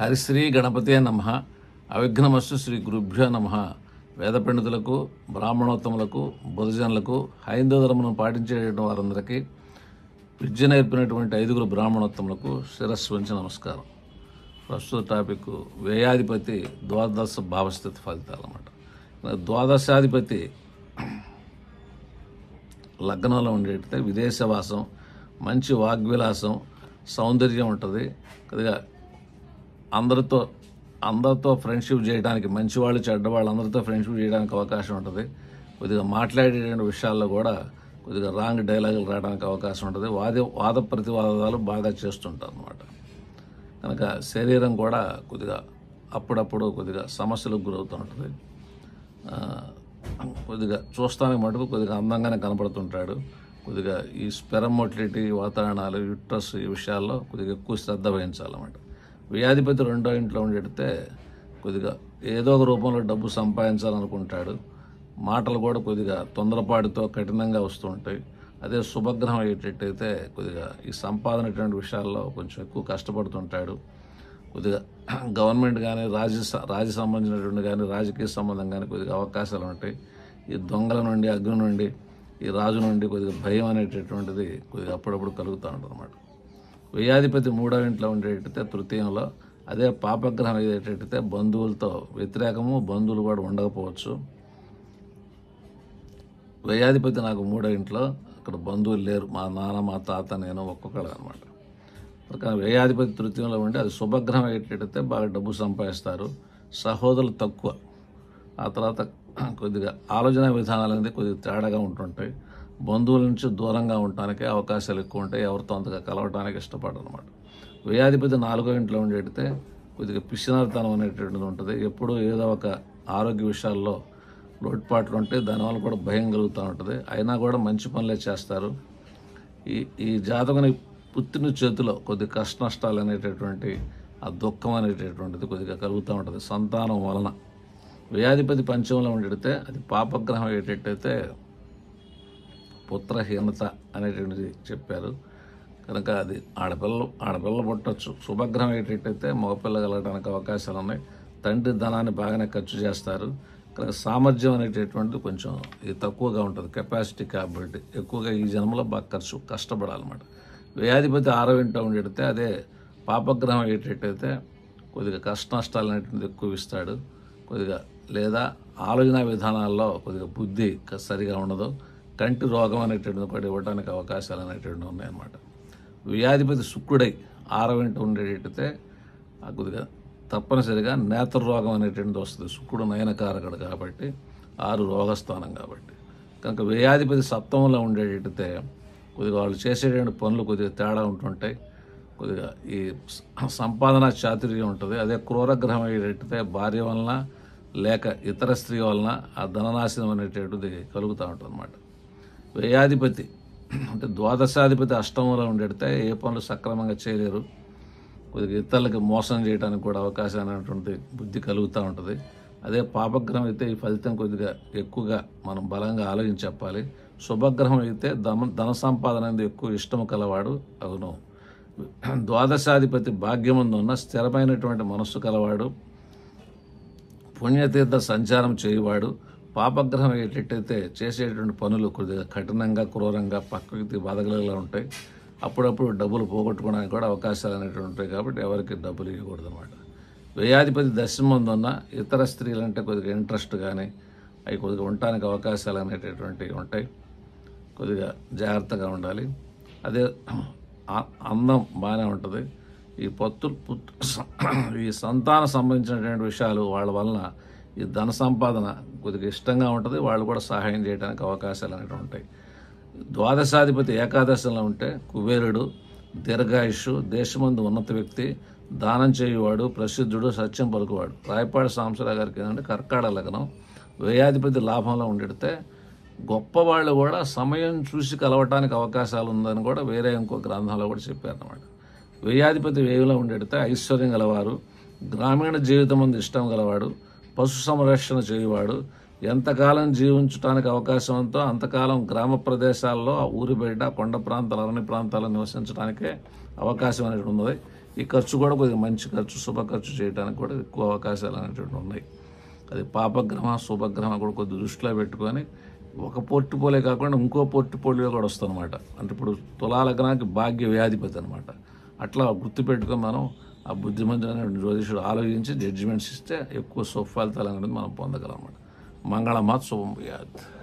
హరిశ్రీ గణపతే నమః. అవిఘ్నమస్సు శ్రీ గురుభ్యో నమః. వేద పండితులకు, బ్రాహ్మణోత్తములకు, బుధజనులకు, హైందవ ధర్మను పాటించేటువంటి వారందరికీ, విద్య నేర్పినటువంటి 5 బ్రాహ్మణోత్తములకు శిరస్సు వంచి నమస్కారం. ప్రస్తుత టాపిక్ వ్యయాధిపతి ద్వాదశ భావస్థితి ఫలితాలు అన్నమాట. ద్వాదశాధిపతి లగ్నంలో ఉండేటైతే విదేశవాసం, మంచి వాగ్విలాసం, సౌందర్యం ఉంటుంది. కొద్దిగా అందరితో ఫ్రెండ్షిప్ చేయడానికి, మంచివాళ్ళు చెడ్డవాళ్ళు అందరితో ఫ్రెండ్షిప్ చేయడానికి అవకాశం ఉంటుంది. కొద్దిగా మాట్లాడేటువంటి విషయాల్లో కూడా కొద్దిగా రాంగ్ డైలాగులు రావడానికి అవకాశం ఉంటుంది. వాద ప్రతివాదాలు బాగా చేస్తుంటారు అన్నమాట. కనుక శరీరం కూడా కొద్దిగా అప్పుడప్పుడు కొద్దిగా సమస్యలకు గురవుతూ ఉంటుంది. కొద్దిగా చూస్తానికి మటుకు కొద్దిగా అందంగానే కనపడుతుంటాడు. కొద్దిగా ఈ స్పెరం మొటిలిటీ, వాతావరణాలు, యుట్రస్ ఈ విషయాల్లో కొద్దిగా ఎక్కువ శ్రద్ధ వహించాలన్నమాట. వ్యాధిపతి 2వ ఇంట్లో ఉండేటితే కొద్దిగా ఏదో ఒక రూపంలో డబ్బు సంపాదించాలనుకుంటాడు. మాటలు కూడా కొద్దిగా తొందరపాటుతో కఠినంగా వస్తూ ఉంటాయి. అదే శుభగ్రహం అయ్యేటట్టయితే కొద్దిగా ఈ సంపాదన విషయాల్లో కొంచెం ఎక్కువ కష్టపడుతుంటాడు. కొద్దిగా గవర్నమెంట్ కానీ రాజ్య సంబంధించినటువంటి కానీ రాజకీయ సంబంధం కానీ కొద్దిగా అవకాశాలు ఉంటాయి. ఈ దొంగల నుండి, అగ్ని నుండి, ఈ రాజు నుండి కొద్దిగా భయం అనేటటువంటిది కొద్దిగా అప్పుడప్పుడు కలుగుతూ ఉంటుంది అన్నమాట. వ్యయాధిపతి 3వ ఇంట్లో ఉండేటైతే తృతీయంలో, అదే పాపగ్రహం అయ్యేటట్టయితే బంధువులతో వ్యతిరేకము, బంధువులు కూడా ఉండకపోవచ్చు. వ్యయాధిపతి నాకు 3వ ఇంట్లో, అక్కడ బంధువులు లేరు, మా నాన్న, మా తాత, నేను ఒక్కొక్కడు అనమాట. కానీ వ్యయాధిపతి తృతీయంలో ఉండి అది శుభగ్రహం అయ్యేటట్టయితే బాగా డబ్బు సంపాదిస్తారు. సహోదరులు తక్కువ. ఆ తర్వాత కొద్దిగా ఆలోచన విధానాలు అనేది కొద్దిగా తేడాగా ఉంటుంటాయి. బంధువుల నుంచి దూరంగా ఉండటానికి అవకాశాలు ఎక్కువ ఉంటాయి. ఎవరితో అంతగా కలవటానికి ఇష్టపడరు అనమాట. వ్యయాధిపతి 4వ ఇంట్లో ఉండేటైతే కొద్దిగా పిసినారితనం అనేటువంటిది ఉంటుంది. ఎప్పుడూ ఏదో ఒక ఆరోగ్య విషయాల్లో లోటుపాట్లు ఉంటాయి. దానివల్ల కూడా భయం కలుగుతూ ఉంటుంది. అయినా కూడా మంచి పనులే చేస్తారు. ఈ జాతకుని పుత్రుని చేతిలో కొద్దిగా కష్ట నష్టాలు అనేటటువంటి ఆ దుఃఖం అనేటటువంటిది కొద్దిగా కలుగుతూ ఉంటుంది సంతానం వలన. వ్యయాధిపతి 5వ ఉండేటైతే అది పాపగ్రహం అయ్యేటట్టయితే పుత్రహీనత అనేటువంటిది చెప్పారు. కనుక అది ఆడపిల్ల పుట్టచ్చు. శుభగ్రహం అయ్యేటట్టయితే మగపిల్ల కలగడానికి అవకాశాలు ఉన్నాయి. తండ్రి ధనాన్ని బాగానే ఖర్చు చేస్తారు. కనుక సామర్థ్యం అనేటటువంటిది కొంచెం ఇది తక్కువగా ఉంటుంది. కెపాసిటీ, క్యాపబిలిటీ ఎక్కువగా ఈ జన్మలో బాగా కష్టపడాలన్నమాట. వ్యయాధిపతి 6వ ఇంట్లో ఉండేటైతే అదే పాపగ్రహం అయ్యేటట్టయితే కొద్దిగా కష్ట నష్టాలు అనేటువంటిది ఎక్కువ ఇస్తాడు. కొద్దిగా లేదా ఆలోచన విధానాల్లో కొద్దిగా బుద్ధి సరిగా ఉండదు. కంటి రోగం అనేటువంటిది కూడా ఇవ్వడానికి అవకాశాలు అనేటువంటివి ఉన్నాయన్నమాట. వ్యాధిపతి శుక్రుడై 6వ ఇంట ఉండేటట్టయితే కొద్దిగా తప్పనిసరిగా నేత్ర రోగం అనేటువంటిది వస్తుంది. శుక్రుడు నయనకారకుడు కాబట్టి, 6 రోగస్థానం కాబట్టి. కనుక వ్యయాధిపతి 7వ ఉండేటట్టయితే కొద్దిగా వాళ్ళు చేసేటువంటి పనులు కొద్దిగా తేడా ఉంటుంటాయి. కొద్దిగా ఈ సంపాదన చాతుర్యం ఉంటుంది. అదే క్రూరగ్రహం అయ్యేటట్టయితే భార్య వలన లేక ఇతర స్త్రీ వలన ఆ ధననాశనం అనేటటువంటిది కలుగుతూ ఉంటుంది అన్నమాట. వ్యయాధిపతి అంటే ద్వాదశాధిపతి 8వ ఉండేటైతే ఏ పనులు సక్రమంగా చేయలేరు. కొద్దిగా ఇతరులకి మోసం చేయడానికి కూడా అవకాశం అనేటువంటి బుద్ధి కలుగుతూ ఉంటుంది. అదే పాపగ్రహం అయితే ఈ ఫలితం కొద్దిగా ఎక్కువగా మనం బలంగా ఆలోచించి చెప్పాలి. శుభగ్రహం అయితే ధన సంపాదన అనేది ఎక్కువ ఇష్టం కలవాడు అవును. ద్వాదశాధిపతి భాగ్యమందు ఉన్న స్థిరమైనటువంటి మనస్సు కలవాడు, పుణ్యతీర్థ సంచారం చేయవాడు. పాపగ్రహం అయ్యేటట్టయితే చేసేటువంటి పనులు కొద్దిగా కఠినంగా, క్రూరంగా, పక్కకి బదగలగా ఉంటాయి. అప్పుడప్పుడు డబ్బులు పోగొట్టుకోవడానికి కూడా అవకాశాలు అనేటువంటి ఉంటాయి. కాబట్టి ఎవరికి డబ్బులు ఇవ్వకూడదు అనమాట. వ్యయాధిపతి దశమందు ఉన్న ఇతర స్త్రీలంటే కొద్దిగా ఇంట్రెస్ట్ కానీ అవి కొద్దిగా ఉండటానికి అవకాశాలు అనేటటువంటివి ఉంటాయి. కొద్దిగా జాగ్రత్తగా ఉండాలి. అదే అందం బాగానే ఉంటుంది. ఈ సంతాన సంబంధించినటువంటి విషయాలు వాళ్ళ వలన ఈ ధన సంపాదన కొద్దిగా ఇష్టంగా ఉంటుంది. వాళ్ళు కూడా సహాయం చేయడానికి అవకాశాలు అనేవి ఉంటాయి. ద్వాదశాధిపతి ఏకాదశంలో ఉంటే కుబేరుడు, దీర్ఘాయుషు, దేశమందు ఉన్నత వ్యక్తి, దానం చేయువాడు, ప్రసిద్ధుడు, సత్యం పలుకువాడు. రాయపాడి సాంబశివరావు గారికి ఏంటంటే కర్కాట లగ్నం. వ్యయాధిపతి లాభంలో ఉండేడితే గొప్పవాళ్ళు కూడా సమయం చూసి కలవటానికి అవకాశాలు ఉందని కూడా వేరే ఇంకో గ్రంథంలో కూడా చెప్పారన్నమాట. వ్యయాధిపతి వ్యయంలో ఉండేడితే ఐశ్వర్యం గలవారు, గ్రామీణ జీవితం ముందు ఇష్టం గలవాడు, పశు సంరక్షణ చేయువాడు, ఎంతకాలం జీవించడానికి అవకాశం ఉందో అంతకాలం గ్రామ ప్రదేశాల్లో ఊరి బయట కొండ ప్రాంతాలు, అరణ్య ప్రాంతాల్లో నివసించడానికే అవకాశం అనేది ఉన్నది. ఈ ఖర్చు కూడా కొద్దిగా మంచి ఖర్చు, శుభ ఖర్చు చేయడానికి కూడా ఎక్కువ అవకాశాలు అనేటువంటి ఉన్నాయి. అది పాపగ్రహం శుభగ్రహం కూడా కొద్ది దృష్టిలో పెట్టుకొని ఒక పోర్ట్ఫోలియో కాకుండా ఇంకో పోర్ట్ఫోలియో కూడా వస్తుందన్నమాట. అంటే ఇప్పుడు తులా లగ్నానికి భాగ్య వ్యాధిపతి అనమాట. అట్లా గుర్తుపెట్టుకొని మనం ఆ బుద్ధిమంతుడైన జ్యోతిషుడు ఆలోచించి జడ్జిమెంట్స్ ఇస్తే ఎక్కువ ఫలితాలు అనేది మనం పొందగలం అన్నమాట. మంగళమాత్ శుభం వ్యాధి.